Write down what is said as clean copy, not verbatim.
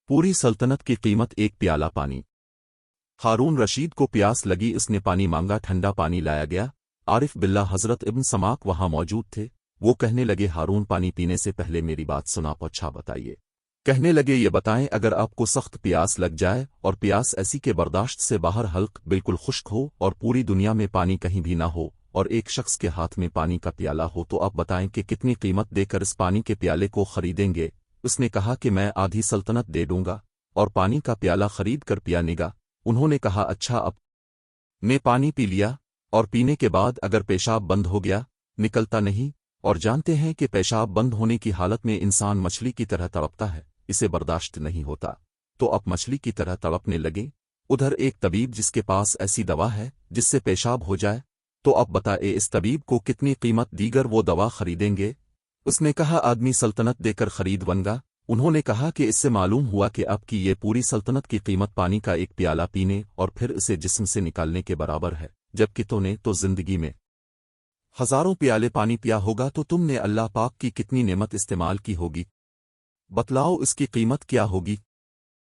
پوری سلطنت کی قیمت ایک پیالہ پانی۔ ہارون رشید کو پیاس لگی، اس نے پانی مانگا، ٹھنڈا پانی لایا گیا۔ عارف باللہ حضرت ابن سماک وہاں موجود تھے، وہ کہنے لگے ہارون پانی پینے سے پہلے میری بات سنا پوچھا بتائیے۔ کہنے لگے یہ بتائیں اگر آپ کو سخت پیاس لگ جائے اور پیاس ایسی کہ برداشت سے باہر حلق بالکل خشک ہو اور پوری دنیا میں پانی کہیں بھی نہ ہو اور ایک شخص کے ہاتھ میں پانی کا پیالہ ہو تو آپ بتائیں کہ کتنی قیمت دے کر اس پانی کے پیالے کو خریدیں گے؟ اس نے کہا کہ میں آدھی سلطنت دے دوں گا اور پانی کا پیالہ خرید کر پیانے گا۔ انہوں نے کہا اچھا، اب میں پانی پی لیا اور پینے کے بعد اگر پیشاب بند ہو گیا، نکلتا نہیں، اور جانتے ہیں کہ پیشاب بند ہونے کی حالت میں انسان مچھلی کی طرح تڑپتا ہے، اسے برداشت نہیں ہوتا، تو اب مچھلی کی طرح تڑپنے لگے۔ ادھر ایک طبیب جس کے پاس ایسی دوا ہے جس سے پیشاب ہو جائے، تو اب بتائے اس طبیب کو کتنی قیمت دیگر وہ دوا خریدیں گے؟ اس نے کہا آدمی سلطنت دے کر خرید ونگا۔ انہوں نے کہا کہ اس سے معلوم ہوا کہ اب کی یہ پوری سلطنت کی قیمت پانی کا ایک پیالہ پینے اور پھر اسے جسم سے نکالنے کے برابر ہے، جبکہ تو نے تو زندگی میں ہزاروں پیالے پانی پیا ہوگا، تو تم نے اللہ پاک کی کتنی نعمت استعمال کی ہوگی، بتلاؤ اس کی قیمت کیا ہوگی؟